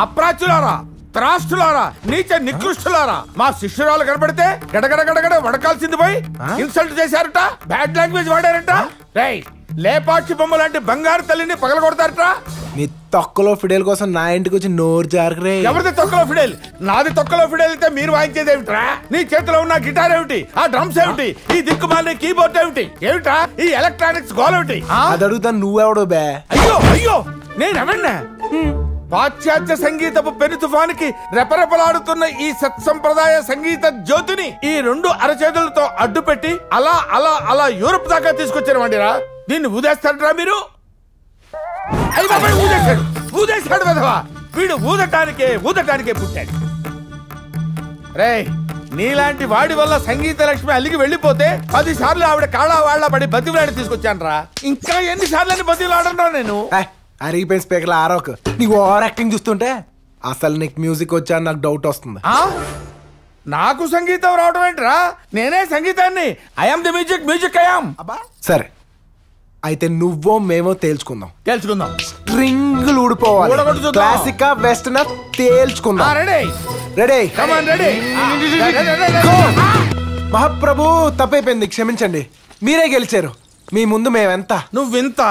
అప్రాచులారా, త్రాష్టులారా, నీచ నికృష్టులారా, మా శిష్యురాలు కనబడితే గడగడ గడగడ వడకాల్సింది పోయి ఇన్సల్ట్ చేశారట, బ్యాడ్ లాంగ్వేజ్ వాడారట. రేయ్, లేపాక్షి బొమ్మ లాంటి బంగారు తల్లిని పగలగొడతారట. నీ తొక్కలో ఫిడేల్ కోసం నా ఇంటికి వచ్చి నోరు జారకరే. ఎవరిది తొక్కలో ఫిడేల్? నాది తొక్కలో ఫిడేల్ అయితే మీరు వాయించేది ఏమిట్రా? నీ చేతిలో ఉన్న గిటార్ ఏమిటి? ఆ డ్రమ్స్ ఏమిటి? ఈ దిక్కుమాలిన కీబోర్డ్ ఏమిటి? ఏమిట్రా ఈ ఎలక్ట్రానిక్స్ గోల్ ఏమిటి? అది అడుగుతా నువ్వెవడో బే? అయ్యో అయ్యో, నేనెవన్నా? పాశ్చాత్య సంగీతపు పెను తుఫానికి రెపరెపలాడుతున్న ఈ సత్సంప్రదాయ సంగీత జ్యోతిని ఈ రెండు అరచేతులతో అడ్డుపెట్టి అలా అలా అలా యూరప్ దాకా తీసుకొచ్చారు. దీన్ని ఊదేస్తారా మీరు? ఊదేశాడు, ఊదేశాడు వెధవా. వీడు ఊదటానికే పుట్టాడు. రేయ్, నీలాంటి వాడి వల్ల సంగీత లక్ష్మి అలిగి వెళ్ళిపోతే 10 సార్లు ఆవిడ కాళ్ళ వాళ్ళ పడి బతిలాడి తీసుకొచ్చాను రా. ఇంకా ఎన్నిసార్లు బతిలాడరా నేను? అరిగిపోయిన స్పీకర్లు ఆరోక్. నీకు ఓవర్ యాక్టింగ్ చూస్తుంటే అసలు నీకు మ్యూజిక్ వచ్చా నాకు డౌట్ వస్తుంది. నాకు సంగీతం రావడం ఏంట్రా? నేనే సంగీతాన్ని. I'm the music I'm. సరే, అయితే నువ్వో మేమో తేల్చుకుందాం. స్ట్రింగులు ఊడిపోవాలి. క్లాసిక్ వెస్టర్న్ తేల్చుకుందాం. రెడీ? మహాప్రభు, తప్పైపోయింది, క్షమించండి. మీరే గెలిచారు. మీ ముందు మేమెంత? నువ్వింత,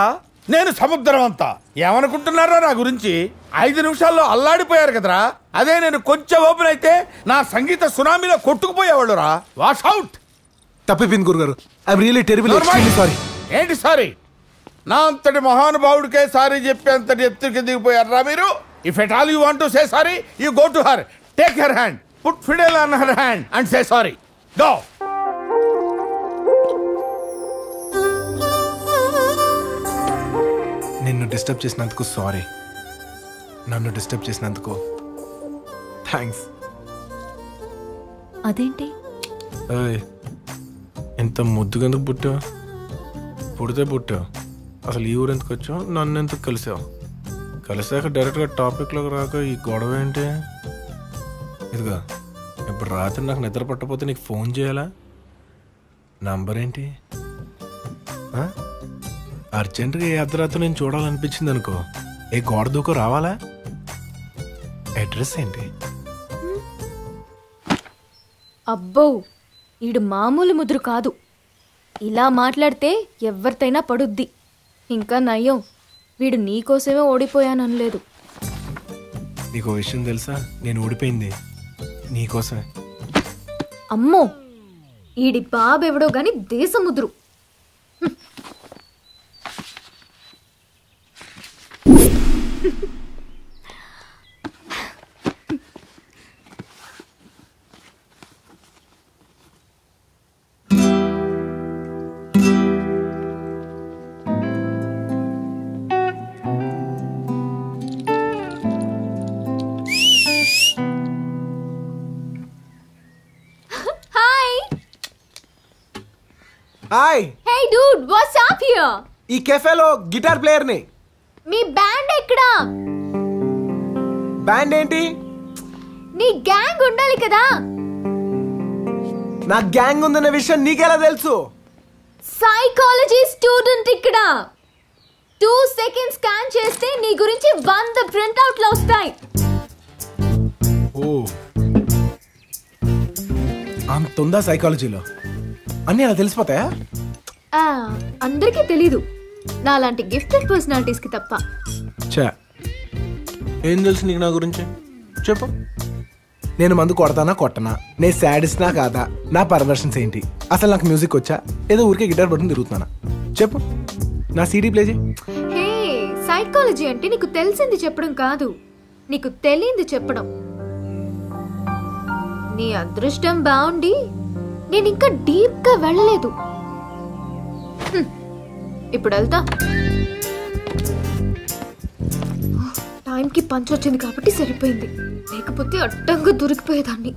నేను సముద్రం అంతా. ఏమనుకుంటున్నారా నా గురించి? 5 నిమిషాల్లో అల్లాడిపోయారు కదరా. అదే నేను కొంచెం ఓపెన్ అయితే నా సంగీత సునామీలో కొట్టుకుపోయేవాళ్ళు రా. Wash out. తప్పిపోయింది గురుగారు. I'm really terrible. సారీ. ఏంటి సారీ? నా అంతటి మహానుభావుడికే సారీ చెప్పేంతటి ఎత్తుకి దిగిపోయారా మీరు? If at all you want to say sorry, you go to her, take her hand, put fiddle on her hand and say sorry. Go. నిన్ను disturb చేసినందుకు sorry. నన్ను disturb చేసినందుకు thanks. అదేంటి ఎంత ముద్దుగా ఎందుకు పుట్టావు? పుట్టావు. అసలు ఈ ఊరు ఎందుకు వచ్చావు? నన్ను ఎందుకు కలిసావు? కలిసాక డైరెక్ట్గా టాపిక్లోకి రాక ఈ గొడవ ఏంటి? ఇదిగా ఇప్పుడు రాత్రి నాకు నిద్ర పట్టకపోతే నీకు ఫోన్ చేయాలా? నంబర్ ఏంటి? అర్జెంటుగా ఏ అర్ధరాత్రి నేను చూడాలనిపించింది అనుకో, ఏ గోడ దూకో రావాలా? అడ్రస్ ఏంటి? అబ్బో, ఈడు మామూలు ముదురు కాదు. ఇలా మాట్లాడితే ఎవరితైనా పడుద్ది. ఇంకా నయ్యం, వీడు నీకోసమే ఓడిపోయాననలేదు. నీకో విషయం తెలుసా? నేను ఓడిపోయింది నీకోసమే. అమ్మో, ఈడి బాబెవడో గాని Desamuduru. Hi. Hey Dude, what's up here? ఈ కెఫేలో గిటార్ ప్లేయర్ ని. మీ బ్యాండ్ ఎక్కడా? బ్యాండ్ ఏంటి? నీ గ్యాంగ్ ఉండాలి కదా. నా గ్యాంగ్ ఉందన్న విషయం నీకెలా తెలుసు? సైకాలజీ స్టూడెంట్ ఇక్కడ. 2 సెకండ్స్ స్కాన్ చేస్తే నీ గురించి 100 ప్రింట్అవుట్లు వస్తాయి. ఓ, అంతుందా సైకాలజీలో? అన్నీ అలా తెలిసిపోతాయా? అందరికీ తెలీదు, నాలాంటి గిఫ్టెడ్ పర్సనాలిటీస్ కి తప్ప. ఏం తెలుసు నీకు నా గురించి? చెప్పు. నేను మందు కొడతానా కొట్టనా? నేను సాడిస్నా కాదా? నా పర్వర్షన్స్ ఏంటి? అసలు నాకు మ్యూజిక్ వచ్చా? ఏదో ఊరికే గిటార్ పట్టుకుని తిరుగుతున్నానా? చెప్పు. నా సీడీ ప్లే చేయి. హే, సైకాలజీ అంటే నీకు తెలిసింది చెప్పడం కాదు, నీకు తెలియంది చెప్పడం. నీ అదృష్టం బాగుండి నేను ఇంకా డీప్ గా వెళ్ళలేదు. ఇప్పుడు వెళ్తా. టైంకి పంచ్ వచ్చింది కాబట్టి సరిపోయింది, లేకపోతే అడ్డంగా దొరికిపోయేదాన్ని.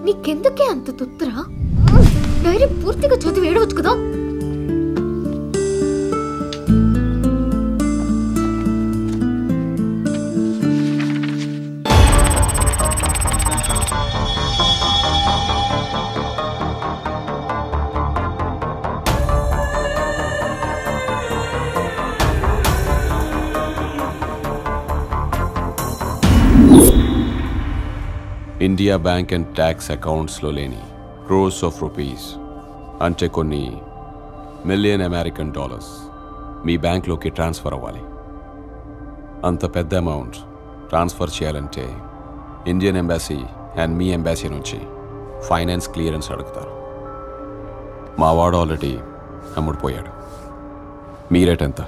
నీకెందుకే అంత తుత్తరా? డైరీ పూర్తిగా చదివి ఏడవచ్చు కదా. ఇండియా బ్యాంక్ అండ్ ట్యాక్స్ అకౌంట్స్లో లేని క్రోర్స్ ఆఫ్ రూపీస్, అంటే కొన్ని మిలియన్ అమెరికన్ డాలర్స్ మీ బ్యాంక్లోకి ట్రాన్స్ఫర్ అవ్వాలి. అంత పెద్ద అమౌంట్ ట్రాన్స్ఫర్ చేయాలంటే Indian embassy and me embassy నుంచి ఫైనాన్స్ క్లియరెన్స్ అడుగుతారు. మా వాడు ఆల్రెడీ అమ్ముడుపోయాడు. మీ రేట్ ఎంత?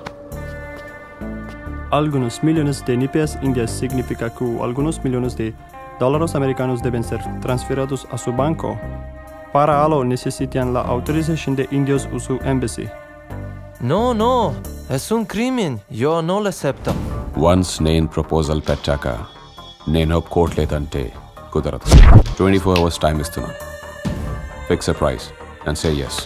Algunos millones de NIPES indias significa que algunos millones de dólares americanos deben ser transferidos a su banco. Para ello necesitan la autorización de indios o su embassy. No, es un crimen. Yo no lo acepto. Once నేను proposal పెట్టాక నేను ఒప్పుకోవట్లేదంటే కుదరదు. 24 hours time ఇస్తున్నాను. Fix a price and say yes.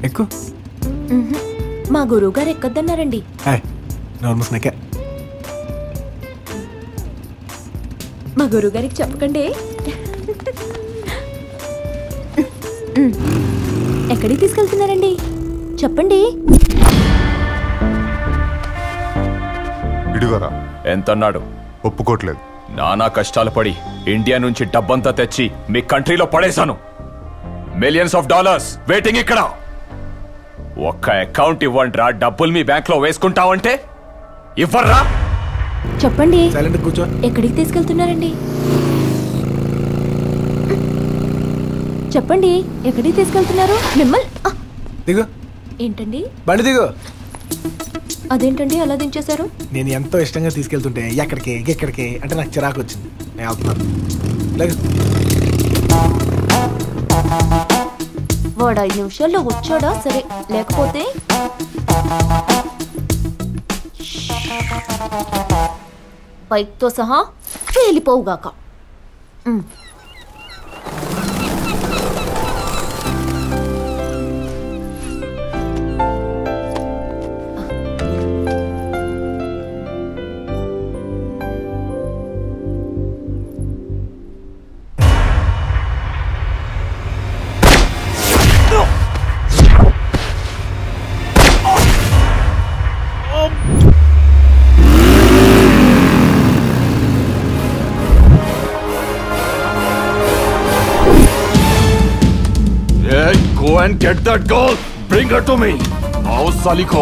ఎక్కువ మా గురువుగారు ఎక్కొద్దన్నారండి. మా గురువుగారికి చెప్పకండి. ఎక్కడికి తీసుకెళ్తున్నారండి చెప్పండి. ఇడిగోరా. ఎంతన్నాడు? ఒప్పుకోవట్లేదు. నానా కష్టాలు పడి ఇండియా నుంచి డబ్బంతా తెచ్చి మీ కంట్రీలో పడేశాను. మిలియన్స్ ఆఫ్ డాలర్స్ వెయిటింగ్ ఇక్కడ. ఒక్క అకౌంట్ ఇవ్వండిరా, డబ్బులు మీ బ్యాంక్ లో వేసుకుంటావంటే ఇవ్వర్రా. చెప్పండి. సైలెంట్ కూర్చో. ఎక్కడికి తీసుకెళ్తున్నారండి చెప్పండి. ఎక్కడికి తీసుకెళ్తున్నారు? మిమ్మల్ని దిగు. ఏంటండి? బండి దిగు. అదేంటండి అలా దించేశారు? నేను ఎంతో ఇష్టంగా తీసుకెళ్తుంటే ఎక్కడికి అంటే నాకు చిరాకు వచ్చింది. నేను వెళ్తున్నాను. వాడు 5 నిమిషాల్లో వచ్చాడా సరే, లేకపోతే బైక్తో సహా వెళ్ళిపోవుగాక. Go and get that girl. Bring her to me. Now, Saliko.